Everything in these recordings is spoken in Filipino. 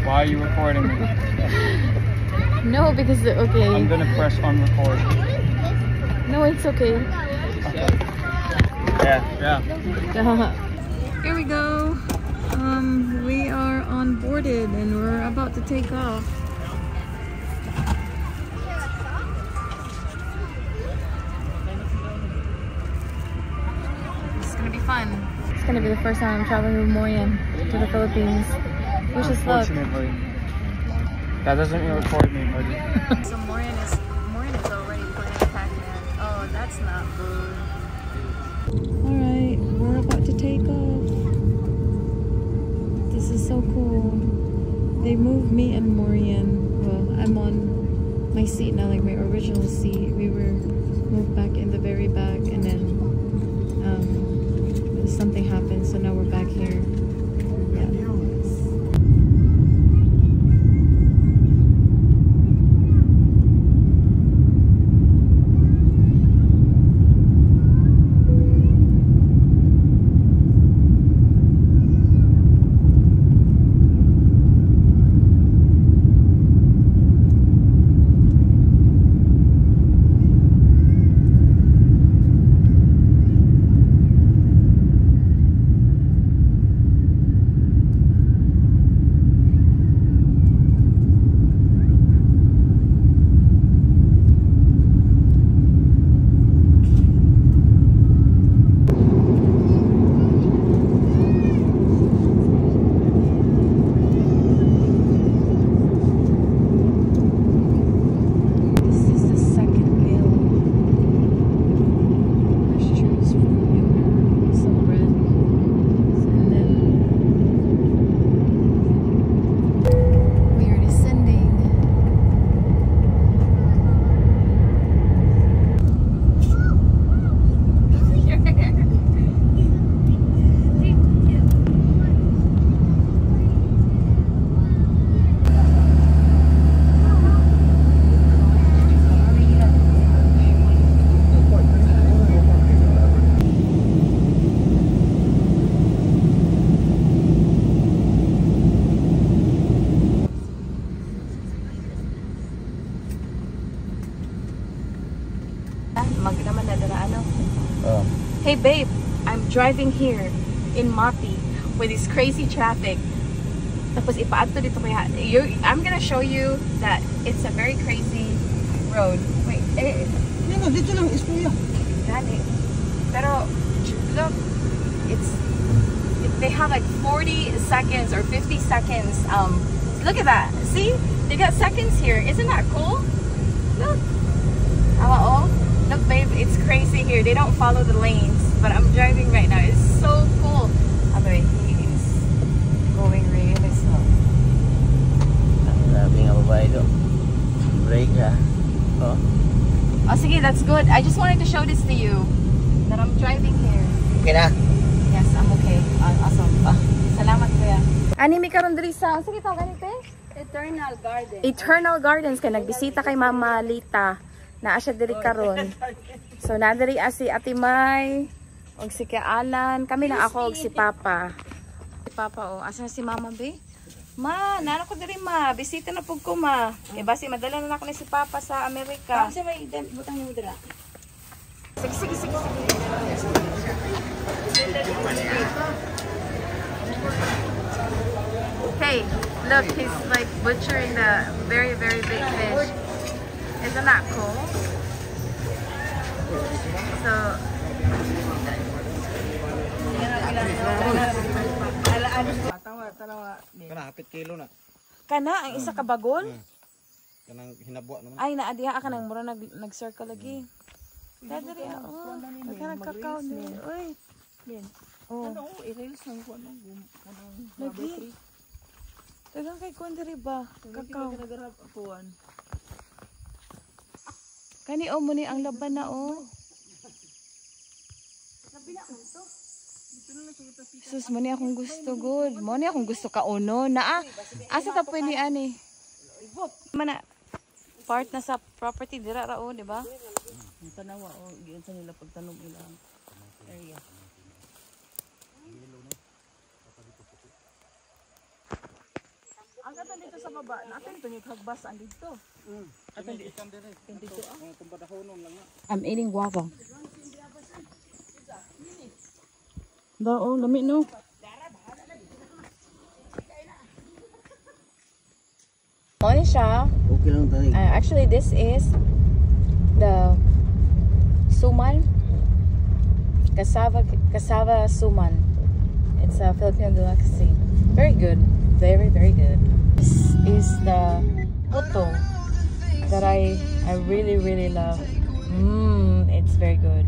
Why are you recording me? No, because okay. I'm gonna press on record. No, it's okay. Yeah. Here we go. We are onboarded and we're about to take off. It's gonna be fun. It's gonna be the first time I'm traveling with Morian to the Philippines. Wish us luck. Unfortunately, that doesn't record me, buddy. So Morian is already playing Pac-Man. Oh, that's not good. Alright, we're about to take off. This is so cool. They moved me and Morian. Well, I'm on my seat now, like my original seat. We were moved back in the very back, and then something happened, so now we're back here. Yeah. Hey babe, I'm driving here in Mati with this crazy traffic. Tapos ipaadto dito kaya I'm gonna show you that it's a very crazy road. Wait, dito lang is kuya. Gani. Pero look, they have like 40 seconds or 50 seconds. Look at that. See? They got seconds here. Isn't that cool? Look. Oh. Look babe, it's crazy here. They don't follow the lanes, but I'm driving right now. It's so cool. Okay, he's going really slow. Grabe nga babae doon. Break ha. Oh, sige, that's good. I just wanted to show this to you that I'm driving here. okay na? Yes, I'm okay. Awesome. Salamat kuya. Ani mi karon diri sa sige ta ganite? Eternal Garden. Eternal Gardens kay nagbisita kay Mama Lita. Naa siya diri karon. So na diri si Ate May og si Alan, kami lang ako og si Papa. Si Papa asa si Mama be? Ma, nana ko diri ma, bisita na pug ko ma. Kay basi madala na ako ni si Papa sa Amerika. Kasi may butang niyo dira. Sige. Hey, look, he's like butchering the very, very big fish. Isn't that cool? So, Kana hapit kilo na. kana ang isa ka bagol? Kanang hinabuan naman. Ay, naadiha ka nang mura nag-circle lagi. Dadari ako. Nagkakakaw din. Uy. Oh. Ano, i-reels lang ko ano. Lagi. Tagang kay Kondiri ba? Kakao. Nagarap akuan. Kani mo ni ang laban na Sus, mo ni akong gusto good. Mo ni akong gusto ka uno na asa ta pwede ani? Mana part na sa property dira ra di ba? Ang tanawa giun sa nila pagtanom nila area. Ang katan dito sa baba, natin ito yung hagbas ang dito. I'm eating guava. Dao, lami no. Ano siya? Okay lang tayo. Actually, this is the suman. Cassava suman. It's a Filipino delicacy. Very good. Very, very good. This is the puto that I really, really love. It's very good.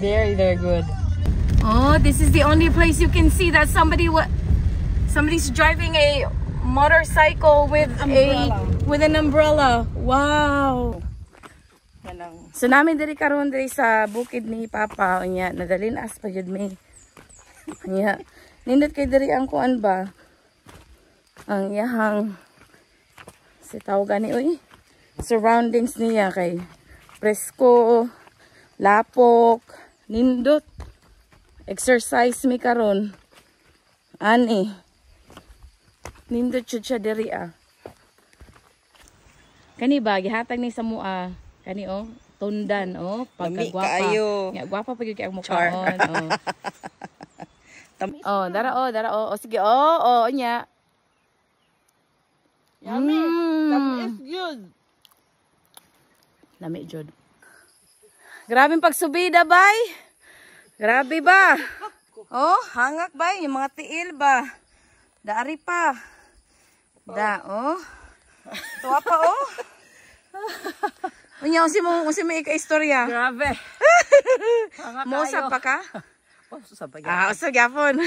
Very, very good. Oh, this is the only place you can see that somebody's driving a motorcycle with an umbrella. Wow. So namin diri karon diri sa bukid ni Papa unya nadalin as pa jud mi. Unya nindot kay diri ang kuan ba? Ang yahang si tawag ni uy. Surroundings niya kay presko, lapok, nindot. Exercise mi karon. Ani. Nindot jud siya diri ah. Kani ba gihatag ni sa mua? Kani oh, tundan oh, pagkagwapa. Nga gwapa pa gyud kay ang mukhaon oh. Dara oh, sige oh, nya. Yummy. That is good. Lami jud. Grabing pagsubida bay. Grabe ba? Oh, hangak bay, yung mga tiil ba? Daari pa. Oh. Tuwa pa oh. Unya unsi mo ika-istorya. Grabe. Mosa pa ka? Sa bagay. Usag yapon.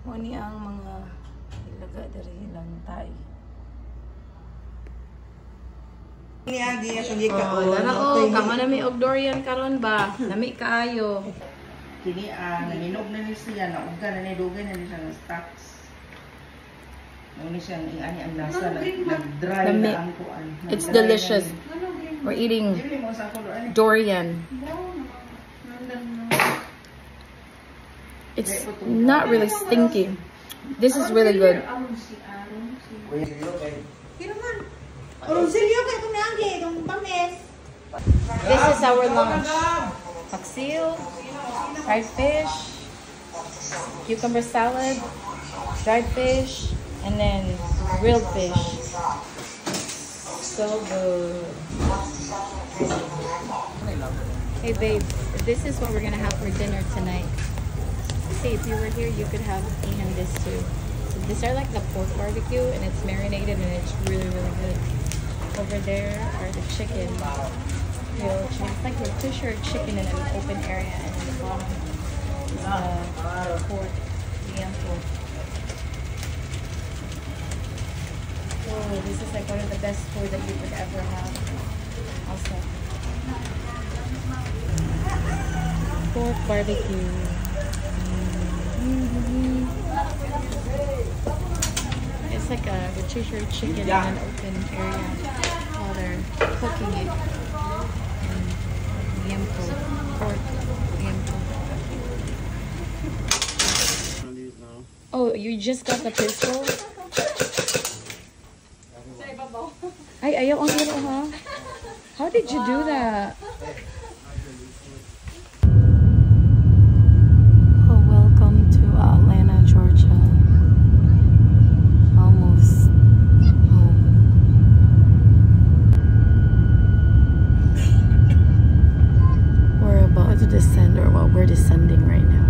Muni ang mga ilaga diri lang tay. Kamo na may og durian karon ba? Lami kaayo. Kini naninog na ni siya, naugga na ni dugay na ni siya ng stocks. Muna siyang ani ang lasa nag-dry Lami. na ang kuan. It's delicious. We're eating durian. It's not really stinky. This is really good. This is our lunch. Paksiw, fried fish, cucumber salad, dried fish, and then grilled fish. So good. Hey babe, this is what we're gonna have for dinner tonight. See, if you were here, you could have eaten this too. So these are like the pork barbecue, and it's marinated, and it's really, really good. Over there are the chicken. It's like a fish or chicken in an open area, and in the bottom is the pork, liempo. Oh, this is like one of the best food that you could ever have. Also, pork barbecue. It's like a rotisserie chicken in an open area while they're cooking it. And liempo, pork liempo. Oh, you just got the pistol? Ay, ayaw ang hero, ha? How did you do that? Oh, welcome to Atlanta, Georgia. Almost home. We're about to descend, or well, we're descending right now.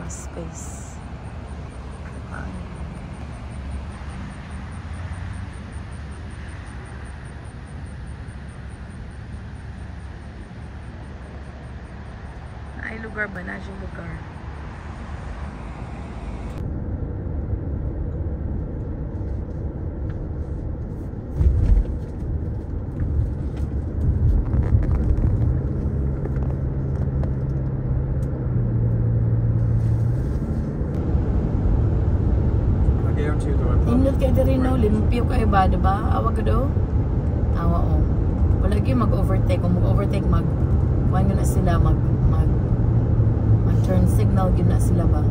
space. Ay lugar ba na siyang lugar? Indot kayo din no, limpyo kayo ba, diba? Awag ka do? Tawa o. Wala kayo mag-overtake. Kung mag-overtake, mag-turn signal, yun na sila ba?